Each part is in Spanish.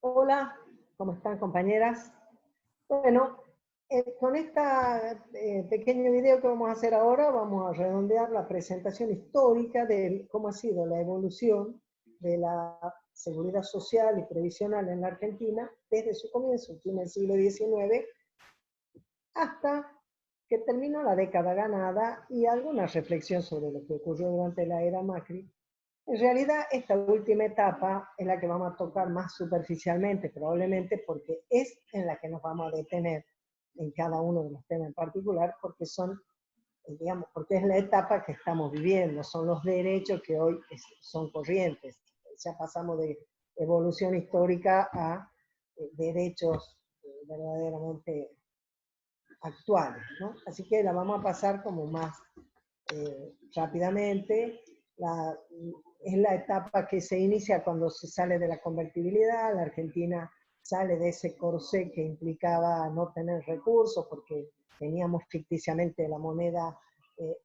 Hola, ¿cómo están compañeras? Bueno, con este pequeño video que vamos a hacer ahora, vamos a redondear la presentación histórica de cómo ha sido la evolución de la seguridad social y previsional en la Argentina desde su comienzo, en el siglo XIX, hasta que terminó la década ganada y alguna reflexión sobre lo que ocurrió durante la era Macri. En realidad, esta última etapa es la que vamos a tocar más superficialmente, probablemente porque es en la que nos vamos a detener en cada uno de los temas en particular, porque son, digamos, porque es la etapa que estamos viviendo, son los derechos que hoy son corrientes. Ya pasamos de evolución histórica a derechos verdaderamente actuales, ¿no? Así que la vamos a pasar como más rápidamente. Es la etapa que se inicia cuando se sale de la convertibilidad. La Argentina sale de ese corsé que implicaba no tener recursos porque teníamos ficticiamente la moneda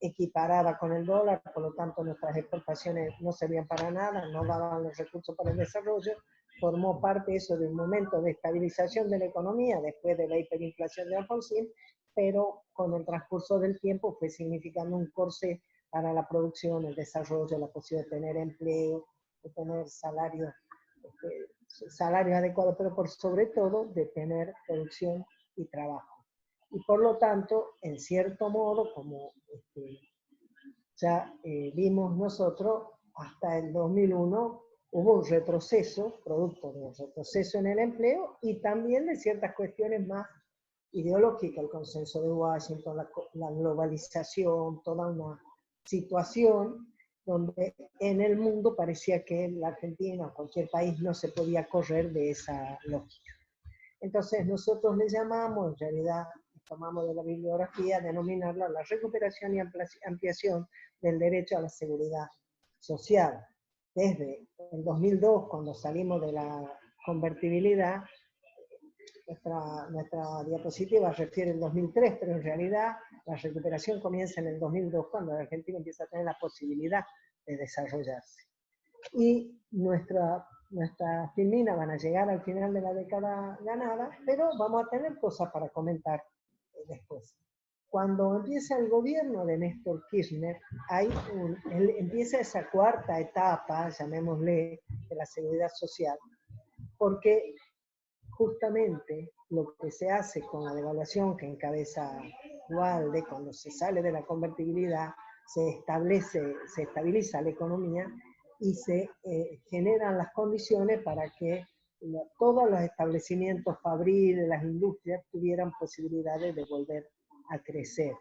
equiparada con el dólar, por lo tanto nuestras exportaciones no servían para nada, no daban los recursos para el desarrollo. Formó parte eso de un momento de estabilización de la economía después de la hiperinflación de Alfonsín, pero con el transcurso del tiempo fue significando un corsé para la producción, el desarrollo, la posibilidad de tener empleo, de tener salarios adecuados, pero por sobre todo de tener producción y trabajo. Y por lo tanto, en cierto modo, como ya vimos nosotros, hasta el 2001 hubo un retroceso, producto de un retroceso en el empleo y también de ciertas cuestiones más ideológicas, el consenso de Washington, la globalización, toda una situación donde en el mundo parecía que la Argentina o cualquier país no se podía correr de esa lógica. Entonces nosotros le llamamos, en realidad tomamos de la bibliografía, denominarla la recuperación y ampliación del derecho a la seguridad social. Desde el 2002, cuando salimos de la convertibilidad, nuestra diapositiva refiere al 2003, pero en realidad la recuperación comienza en el 2002, cuando la Argentina empieza a tener la posibilidad de desarrollarse. Y nuestras filminas van a llegar al final de la década ganada, pero vamos a tener cosas para comentar después. Cuando empieza el gobierno de Néstor Kirchner, empieza esa cuarta etapa, llamémosle, de la seguridad social, porque justamente lo que se hace con la devaluación que encabeza Duhalde, cuando se sale de la convertibilidad, se estabiliza la economía y se generan las condiciones para que todos los establecimientos fabriles, las industrias, tuvieran posibilidades de volver a crecer.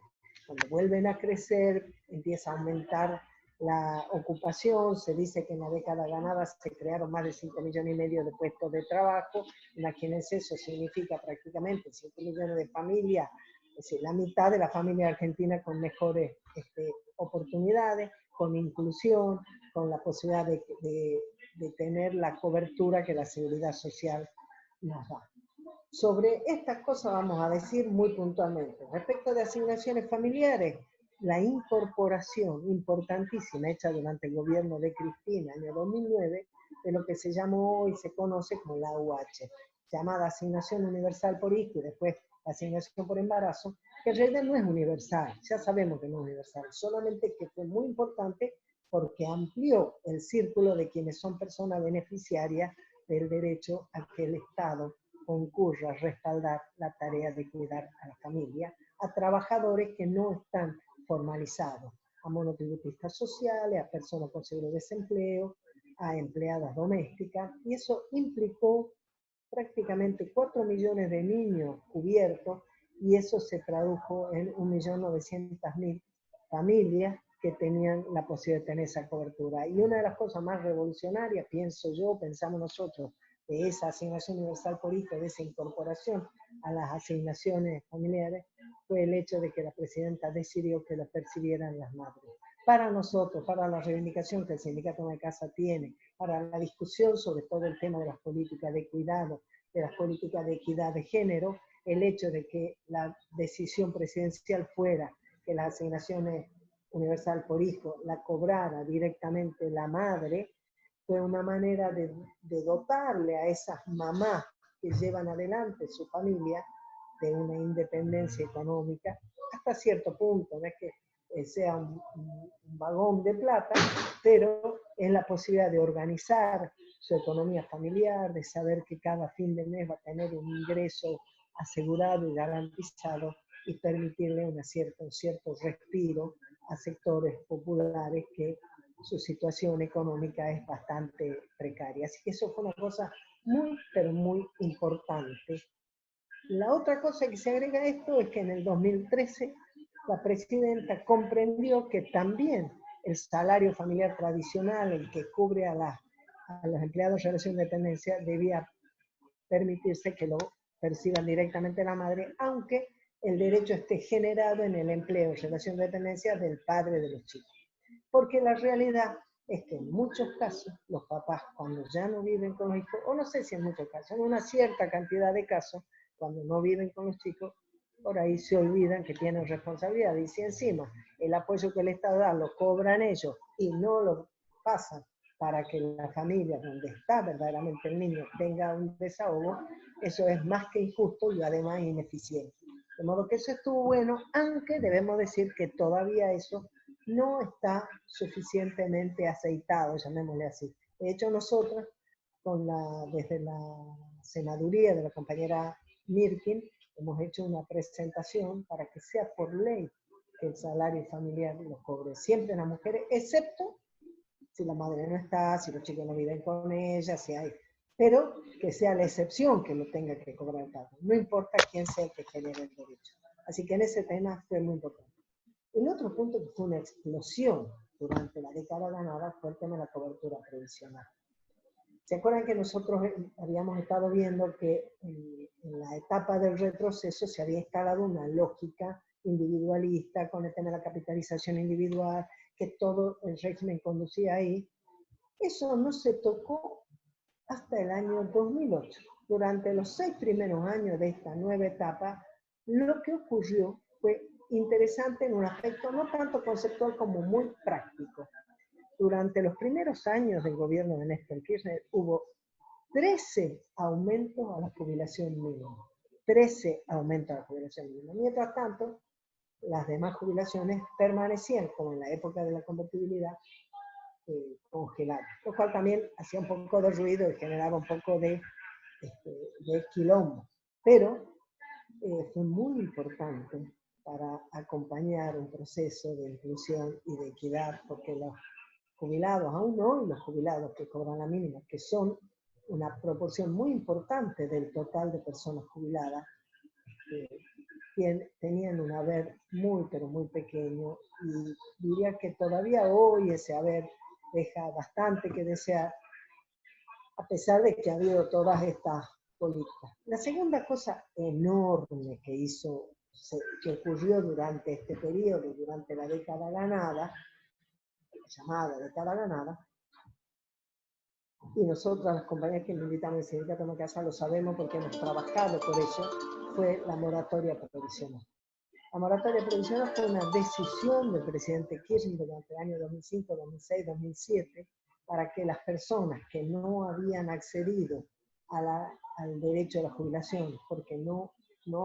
Cuando vuelven a crecer, empieza a aumentar la ocupación. Se dice que en la década ganada se crearon más de 5,5 millones de puestos de trabajo. Imagínense, eso significa prácticamente 5 millones de familias, es decir, la mitad de la familia argentina con mejores oportunidades, con inclusión, con la posibilidad de tener la cobertura que la seguridad social nos da. Sobre estas cosas vamos a decir muy puntualmente. Respecto de asignaciones familiares, la incorporación importantísima hecha durante el gobierno de Cristina en el 2009 de lo que se llamó y se conoce como la UH, llamada Asignación Universal por Hijo y después Asignación por Embarazo, que en realidad no es universal, ya sabemos que no es universal, solamente que fue muy importante porque amplió el círculo de quienes son personas beneficiarias del derecho a que el Estado concurra a respaldar la tarea de cuidar a la familia, a trabajadores que no están formalizados, a monotributistas sociales, a personas con seguro de desempleo, a empleadas domésticas, y eso implicó prácticamente 4 millones de niños cubiertos, y eso se tradujo en 1.900.000 familias que tenían la posibilidad de tener esa cobertura. Y una de las cosas más revolucionarias, pienso yo, pensamos nosotros, de esa asignación universal por hijo, de esa incorporación a las asignaciones familiares, fue el hecho de que la presidenta decidió que la percibieran las madres. Para nosotros, para la reivindicación que el Sindicato de Casa tiene, para la discusión sobre todo el tema de las políticas de cuidado, de las políticas de equidad de género, el hecho de que la decisión presidencial fuera que las asignaciones universal por hijo la cobrara directamente la madre, fue una manera de dotarle a esas mamás que llevan adelante su familia de una independencia económica, hasta cierto punto, no es que sea un vagón de plata, pero es la posibilidad de organizar su economía familiar, de saber que cada fin de mes va a tener un ingreso asegurado y garantizado y permitirle un cierto respiro a sectores populares que su situación económica es bastante precaria. Así que eso fue una cosa muy, pero muy importante. La otra cosa que se agrega a esto es que en el 2013 la presidenta comprendió que también el salario familiar tradicional, el que cubre a los empleados de relación de dependencia, debía permitirse que lo perciban directamente la madre, aunque el derecho esté generado en el empleo en relación de dependencia del padre de los chicos. Porque la realidad es que en muchos casos los papás, cuando ya no viven con los hijos, o no sé si en muchos casos, en una cierta cantidad de casos, cuando no viven con los chicos, por ahí se olvidan que tienen responsabilidad. Y si encima el apoyo que el Estado da lo cobran ellos y no lo pasan para que la familia donde está verdaderamente el niño tenga un desahogo, eso es más que injusto y además ineficiente. De modo que eso estuvo bueno, aunque debemos decir que todavía eso no está suficientemente aceitado, llamémosle así. De hecho, nosotros, desde la senaduría de la compañera Mirkin, hemos hecho una presentación para que sea por ley que el salario familiar lo cobre siempre las mujeres, excepto si la madre no está, si los chicos no viven con ella, si hay, pero que sea la excepción que lo tenga que cobrar el padre. No importa quién sea el que genere el derecho. Así que en ese tema fue muy importante. El otro punto que fue una explosión durante la década ganada fue el tema de la cobertura previsional. ¿Se acuerdan que nosotros habíamos estado viendo que en la etapa del retroceso se había instalado una lógica individualista con el tema de la capitalización individual, que todo el régimen conducía ahí? Eso no se tocó hasta el año 2008. Durante los 6 primeros años de esta nueva etapa, lo que ocurrió fue interesante en un aspecto no tanto conceptual como muy práctico. Durante los primeros años del gobierno de Néstor Kirchner hubo 13 aumentos a la jubilación mínima. 13 aumentos a la jubilación mínima. Mientras tanto, las demás jubilaciones permanecían, como en la época de la convertibilidad, congeladas. Lo cual también hacía un poco de ruido y generaba un poco de quilombo. Pero fue muy importante para acompañar un proceso de inclusión y de equidad, porque los jubilados, aún hoy los jubilados que cobran la mínima, que son una proporción muy importante del total de personas jubiladas, tenían un haber muy, pero muy pequeño, y diría que todavía hoy ese haber deja bastante que desear, a pesar de que ha habido todas estas políticas. La segunda cosa enorme que ocurrió durante este periodo, durante la década ganada, llamada década ganada, y nosotros, las compañías que militamos en el sindicato de casa, lo sabemos porque hemos trabajado por eso, fue la moratoria provisional. La moratoria provisional fue una decisión del presidente Kirchner durante el año 2005, 2006, 2007, para que las personas que no habían accedido al derecho a la jubilación, porque no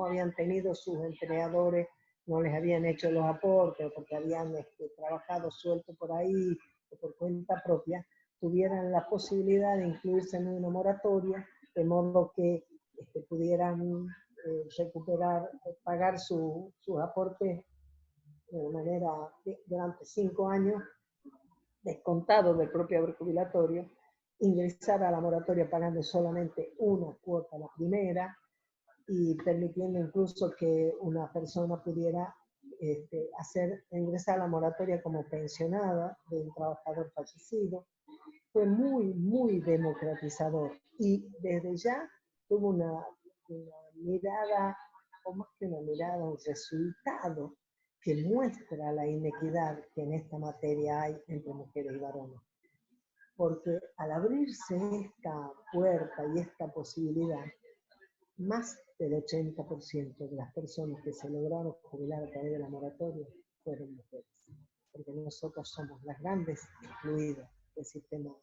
habían tenido sus empleadores, no les habían hecho los aportes, porque habían trabajado suelto por ahí, o por cuenta propia, tuvieran la posibilidad de incluirse en una moratoria, de modo que pudieran recuperar, pagar sus aportes de manera durante 5 años, descontado del propio haber jubilatorio, ingresar a la moratoria pagando solamente una cuota la primera, y permitiendo incluso que una persona pudiera ingresar a la moratoria como pensionada de un trabajador fallecido. Fue muy, muy democratizador, y desde ya tuvo una mirada, o más que una mirada, un resultado que muestra la inequidad que en esta materia hay entre mujeres y varones. Porque al abrirse esta puerta y esta posibilidad, más del 80% de las personas que se lograron jubilar a través de la moratoria fueron mujeres. Porque nosotros somos las grandes excluidas del sistema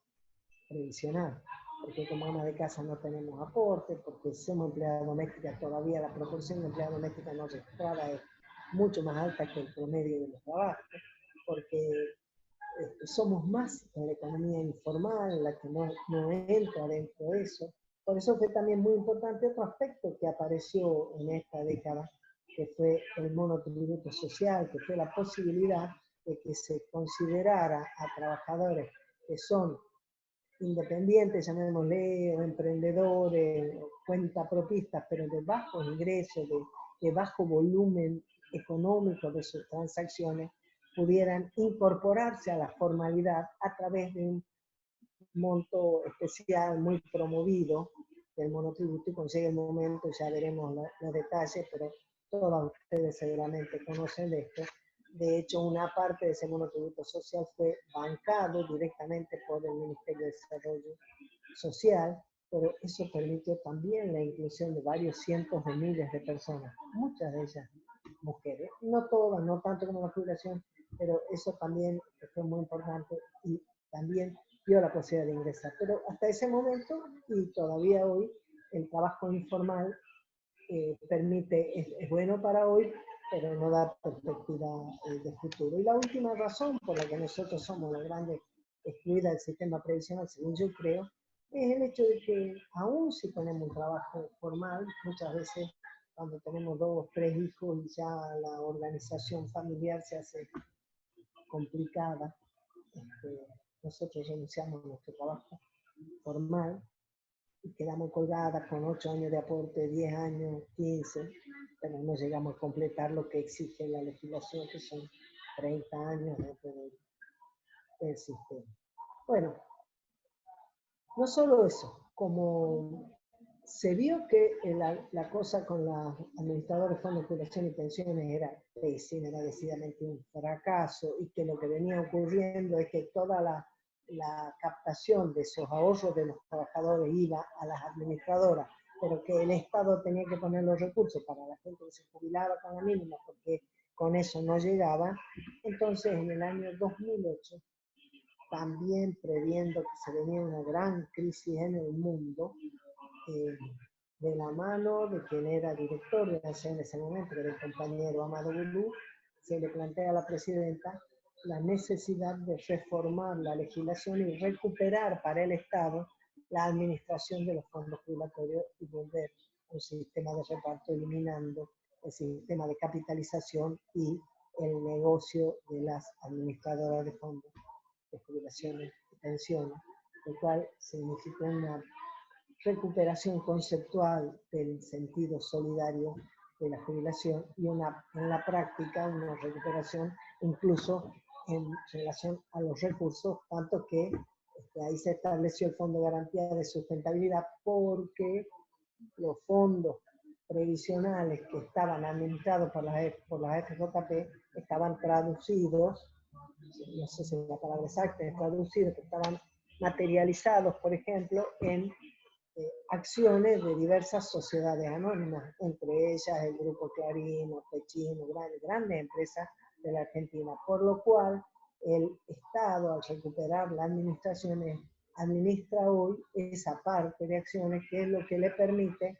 previsional, porque como ama de casa no tenemos aporte, porque somos empleadas domésticas, todavía la proporción de empleadas domésticas no registrada es mucho más alta que el promedio de los trabajos, porque somos más en la economía informal, en la que no entra dentro de eso. Por eso fue también muy importante otro aspecto que apareció en esta década, que fue el monotributo social, que fue la posibilidad de que se considerara a trabajadores que son independientes, llamémosle, o emprendedores, o cuentapropistas, pero de bajos ingresos, de bajo volumen económico de sus transacciones, pudieran incorporarse a la formalidad a través de un monto especial muy promovido del monotributo, y cuando llegue el momento ya veremos los detalles, pero todos ustedes seguramente conocen de esto. De hecho, una parte de ese monotributo social fue bancado directamente por el Ministerio de Desarrollo Social, pero eso permitió también la inclusión de varios cientos de miles de personas, muchas de ellas mujeres, no todas, no tanto como la jubilación, pero eso también fue muy importante y también dio la posibilidad de ingresar. Pero hasta ese momento, y todavía hoy, el trabajo informal es bueno para hoy, pero no da perspectiva de futuro. Y la última razón por la que nosotros somos la grande excluida del sistema previsional, según yo creo, es el hecho de que aún si tenemos un trabajo formal, muchas veces cuando tenemos 2 o 3 hijos ya la organización familiar se hace complicada. Nosotros renunciamos a nuestro trabajo formal y quedamos colgadas con 8 años de aporte, 10 años, 15, pero no llegamos a completar lo que exige la legislación, que son 30 años dentro del sistema. Bueno, no solo eso, como se vio que la cosa con los administradores de fondos de jubilación y pensiones era pésima, era decididamente un fracaso, y que lo que venía ocurriendo es que toda la captación de esos ahorros de los trabajadores iba a las administradoras, pero que el Estado tenía que poner los recursos para la gente que se jubilaba con la mínima, porque con eso no llegaba. Entonces, en el año 2008, también previendo que se venía una gran crisis en el mundo, de la mano de quien era director de la ANSES en ese momento, que era el compañero Amado Bulú, se le plantea a la presidenta la necesidad de reformar la legislación y recuperar para el Estado la administración de los fondos jubilatorios y volver a un sistema de reparto, eliminando el sistema de capitalización y el negocio de las administradoras de fondos de jubilaciones y pensiones, lo cual significó una recuperación conceptual del sentido solidario de la jubilación y en la práctica una recuperación incluso en relación a los recursos, tanto que ahí se estableció el Fondo de Garantía de Sustentabilidad, porque los fondos previsionales que estaban administrados por las FJP estaban traducidos, no sé si la palabra exacta es traducidos, que estaban materializados, por ejemplo, en acciones de diversas sociedades anónimas, entre ellas el Grupo Clarín, Pechino, grandes empresas de la Argentina, por lo cual el Estado, al recuperar la administración, administra hoy esa parte de acciones, que es lo que le permite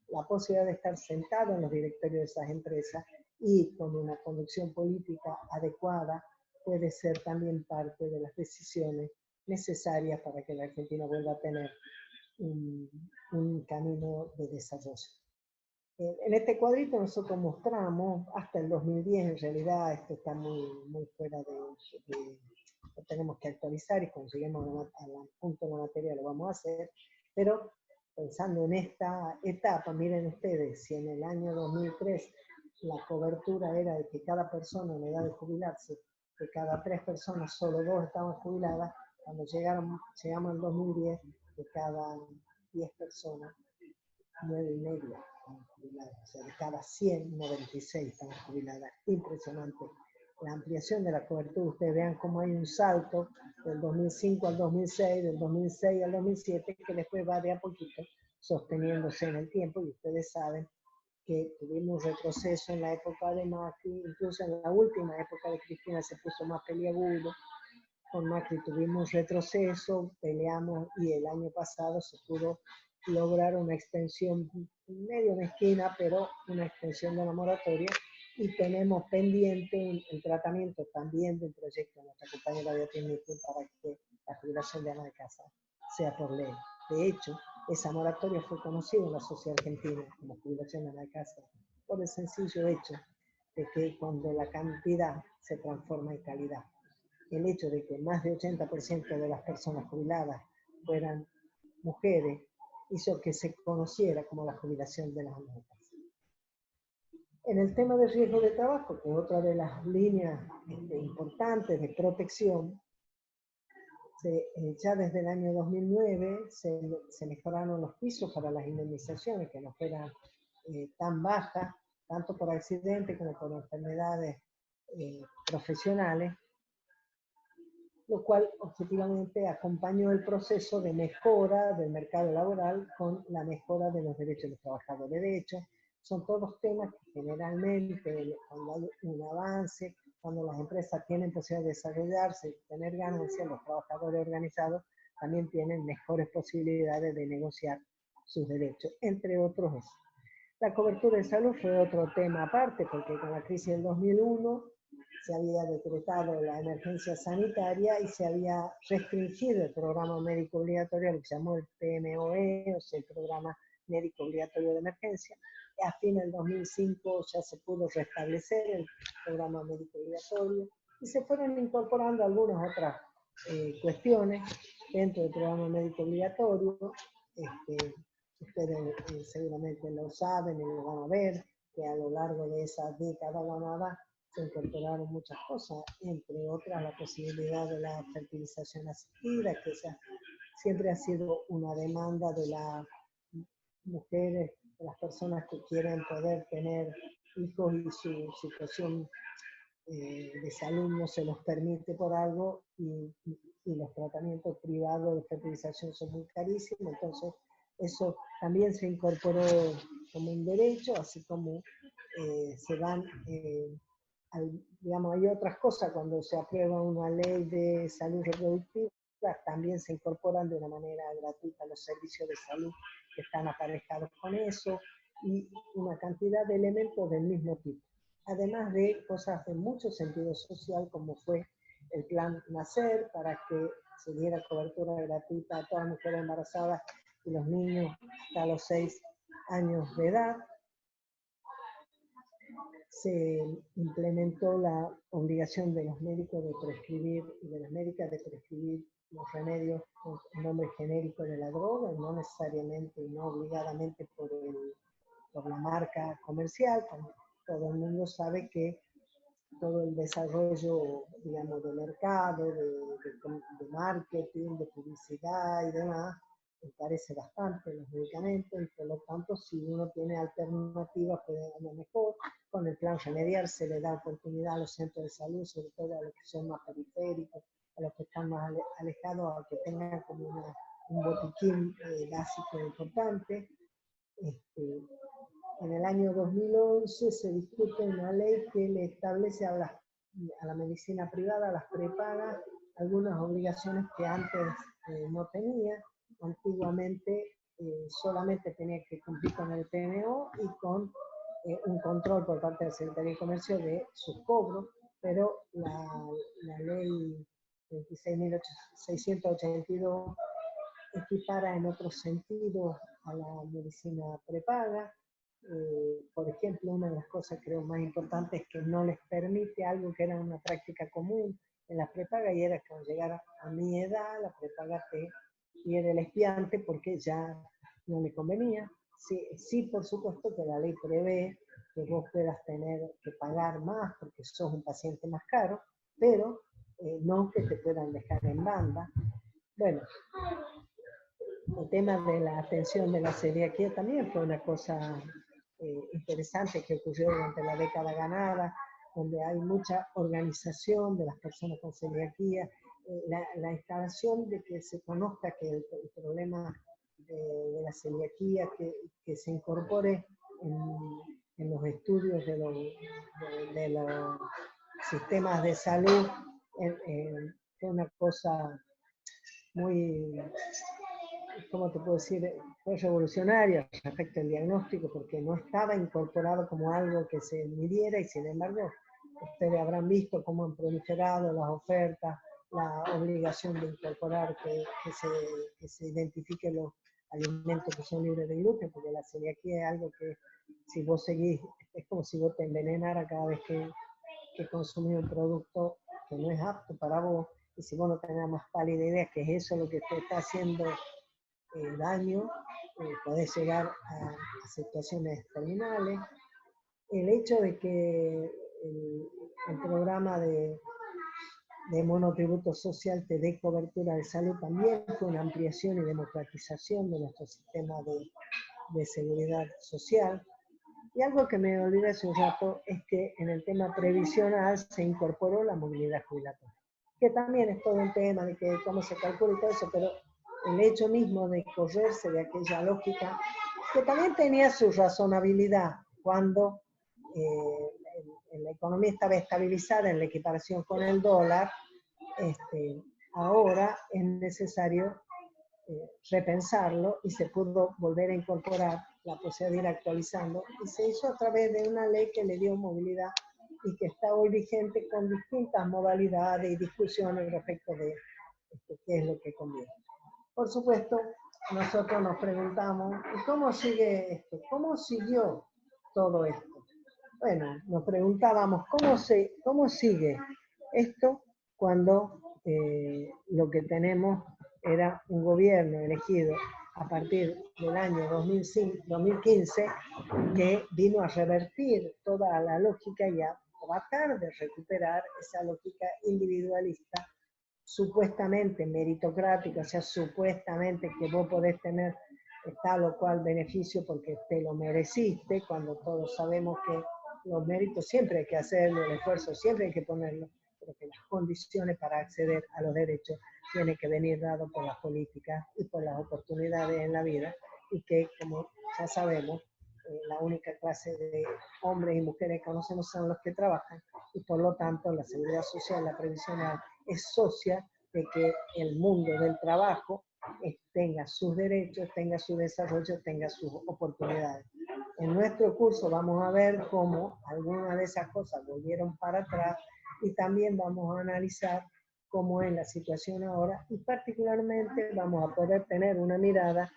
la posibilidad de estar sentado en los directorios de esas empresas, y con una conducción política adecuada puede ser también parte de las decisiones necesarias para que la Argentina vuelva a tener un camino de desarrollo. En este cuadrito nosotros mostramos hasta el 2010, en realidad esto está muy fuera lo tenemos que actualizar, y cuando lleguemos al punto de la materia lo vamos a hacer, pero pensando en esta etapa, miren ustedes, si en el año 2003 la cobertura era de que cada persona en edad de jubilarse, de cada 3 personas, solo 2 estaban jubiladas, cuando llegamos al 2010, de cada 10 personas, 9,5 estaban jubiladas. O sea, de cada 100, 96 estaban jubiladas. Impresionante. La ampliación de la cobertura, ustedes vean cómo hay un salto del 2005 al 2006, del 2006 al 2007, que después va de a poquito sosteniéndose en el tiempo, y ustedes saben que tuvimos un retroceso en la época de Macri, incluso en la última época de Cristina se puso más peliagudo, con Macri tuvimos un retroceso, peleamos y el año pasado se pudo lograr una extensión medio mezquina, pero una extensión de la moratoria, y tenemos pendiente el tratamiento también de un proyecto de nuestra compañera Beatriz para que la jubilación de ama de casa sea por ley. De hecho, esa moratoria fue conocida en la sociedad argentina como jubilación de ama de casa, por el sencillo hecho de que cuando la cantidad se transforma en calidad, el hecho de que más de 80% de las personas jubiladas fueran mujeres hizo que se conociera como la jubilación de las amas de casa. En el tema de riesgo de trabajo, que es otra de las líneas importantes de protección, ya desde el año 2009 se mejoraron los pisos para las indemnizaciones, que no fueran tan bajas, tanto por accidentes como por enfermedades profesionales, lo cual objetivamente acompañó el proceso de mejora del mercado laboral con la mejora de los derechos de los trabajadores. De hecho, son todos temas que generalmente, cuando hay un avance, cuando las empresas tienen posibilidad de desarrollarse y tener ganancias, los trabajadores organizados también tienen mejores posibilidades de negociar sus derechos, entre otros eso. La cobertura de salud fue otro tema aparte, porque con la crisis del 2001 se había decretado la emergencia sanitaria y se había restringido el programa médico obligatorio, lo que se llamó el PMOE, o sea, el programa médico obligatorio de emergencia. A fin del 2005 ya se pudo restablecer el programa médico obligatorio y se fueron incorporando algunas otras cuestiones dentro del programa médico obligatorio. Ustedes seguramente lo saben y lo van a ver, que a lo largo de esa década ganada se incorporaron muchas cosas, entre otras la posibilidad de la fertilización asistida, que siempre ha sido una demanda de las mujeres, de las personas que quieren poder tener hijos y su situación de salud no se los permite por algo, y los tratamientos privados de fertilización son muy carísimos, entonces eso también se incorporó como un derecho, así como se dan, digamos, hay otras cosas cuando se aprueba una ley de salud reproductiva, también se incorporan de una manera gratuita los servicios de salud que están aparejados con eso, y una cantidad de elementos del mismo tipo. Además de cosas de mucho sentido social, como fue el plan Nacer, para que se diera cobertura gratuita a todas las mujeres embarazadas y los niños hasta los 6 años de edad. Se implementó la obligación de los médicos de prescribir y de las médicas de prescribir los remedios con el nombre genérico de la droga, no necesariamente y no obligadamente por la marca comercial. Todo el mundo sabe que todo el desarrollo, digamos, de mercado, de marketing, de publicidad y demás, encarece bastante los medicamentos, y por lo tanto, si uno tiene alternativas, puede andar mejor. Con el plan Remediar se le da oportunidad a los centros de salud, sobre todo a los que son más periféricos, a los que están más alejados, a que tengan como un botiquín básico importante. En el año 2011 se discute una ley que le establece a la medicina privada, a las prepagas, algunas obligaciones que antes no tenía. Antiguamente solamente tenía que cumplir con el PMO y con un control por parte del Secretaría de Comercio de sus cobros, pero la ley 26.682 equipara en otro sentido a la medicina prepaga. Por ejemplo, una de las cosas creo más importantes es que no les permite algo que era una práctica común en las prepagas, y era que al llegar a mi edad, la prepaga te pierde el expiante porque ya no le convenía. Sí, por supuesto que la ley prevé que vos puedas tener que pagar más porque sos un paciente más caro, pero no que te puedan dejar en banda. Bueno, el tema de la atención de la celiaquía también fue una cosa interesante que ocurrió durante la década ganada, donde hay mucha organización de las personas con celiaquía, la instalación de que se conozca que el problema de la celiaquía, que se incorpore en los estudios de los sistemas de salud, fue una cosa muy, ¿cómo te puedo decir? Fue revolucionaria respecto al diagnóstico porque no estaba incorporado como algo que se midiera y sin embargo ustedes habrán visto cómo han proliferado las ofertas, la obligación de incorporar que se identifiquen los alimentos que son libres de gluten, porque la celiaquía es algo que si vos seguís, es como si vos te envenenaras cada vez que consumís un producto que no es apto para vos, y si vos no tenés más pálida idea que es eso lo que te está haciendo daño, podés llegar a situaciones terminales. El hecho de que el programa de monotributo social te dé cobertura de salud también fue una ampliación y democratización de nuestro sistema de seguridad social. Y algo que me olvidé hace un rato es que en el tema previsional se incorporó la movilidad jubilatoria, que también es todo un tema de que cómo se calcula y todo eso, pero el hecho mismo de correrse de aquella lógica, que también tenía su razonabilidad cuando la economía estaba estabilizada en la equiparación con el dólar, ahora es necesario repensarlo y se pudo volver a incorporar la posibilidad de ir actualizando y se hizo a través de una ley que le dio movilidad y que está hoy vigente con distintas modalidades y discusiones respecto de qué es lo que conviene. Por supuesto, nosotros nos preguntamos, ¿y cómo sigue esto? ¿Cómo siguió todo esto? Bueno, nos preguntábamos, ¿cómo sigue esto cuando lo que tenemos era un gobierno elegido a partir del año 2015 que vino a revertir toda la lógica y a tratar de recuperar esa lógica individualista, supuestamente meritocrática, o sea, supuestamente que vos podés tener tal o cual beneficio porque te lo mereciste, cuando todos sabemos que los méritos siempre hay que hacerlo, el esfuerzo siempre hay que ponerlo, pero que las condiciones para acceder a los derechos tienen que venir dados por las políticas y por las oportunidades en la vida, y que, como ya sabemos, la única clase de hombres y mujeres que conocemos son los que trabajan, y por lo tanto la seguridad social, la previsional, es socia de que el mundo del trabajo tenga sus derechos, tenga su desarrollo, tenga sus oportunidades. En nuestro curso vamos a ver cómo algunas de esas cosas volvieron para atrás y también vamos a analizar cómo es la situación ahora y particularmente vamos a poder tener una mirada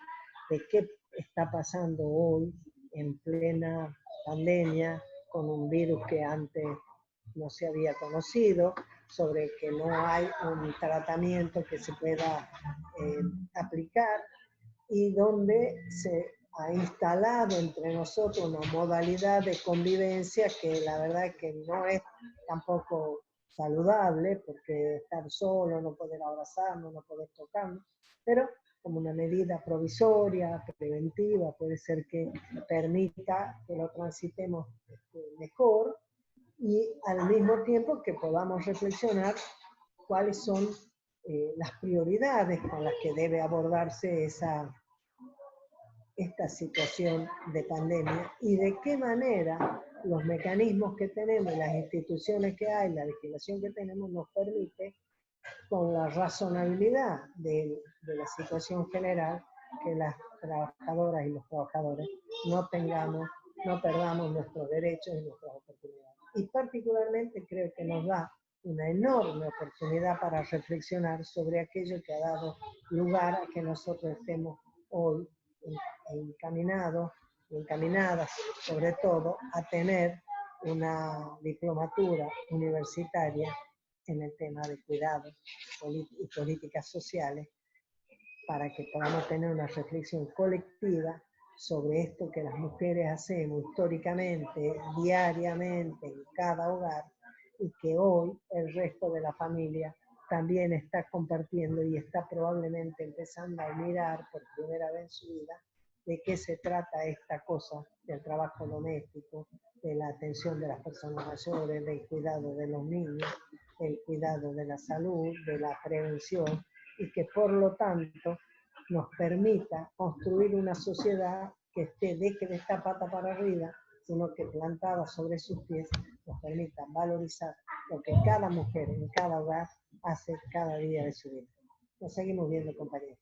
de qué está pasando hoy en plena pandemia con un virus que antes no se había conocido, sobre que no hay un tratamiento que se pueda aplicar y donde se ha instalado entre nosotros una modalidad de convivencia que la verdad es que no es tampoco saludable, porque estar solo, no poder abrazarnos, no poder tocarnos, pero como una medida provisoria, preventiva, puede ser que permita que lo transitemos mejor y al mismo tiempo que podamos reflexionar cuáles son las prioridades con las que debe abordarse esta situación de pandemia y de qué manera los mecanismos que tenemos, las instituciones que hay, la legislación que tenemos nos permite, con la razonabilidad de la situación general, que las trabajadoras y los trabajadores no perdamos nuestros derechos y nuestras oportunidades. Y particularmente creo que nos da una enorme oportunidad para reflexionar sobre aquello que ha dado lugar a que nosotros estemos hoy encaminadas sobre todo a tener una diplomatura universitaria en el tema de cuidados y políticas sociales, para que podamos tener una reflexión colectiva sobre esto que las mujeres hacemos históricamente, diariamente, en cada hogar, y que hoy el resto de la familia también está compartiendo y está probablemente empezando a mirar por primera vez en su vida de qué se trata esta cosa del trabajo doméstico, de la atención de las personas mayores, del cuidado de los niños, del cuidado de la salud, de la prevención, y que por lo tanto nos permita construir una sociedad que deje de esta pata para arriba, sino que plantada sobre sus pies nos permita valorizar lo que cada mujer en cada hogar hace cada día de su vida. Nos seguimos viendo, compañeros.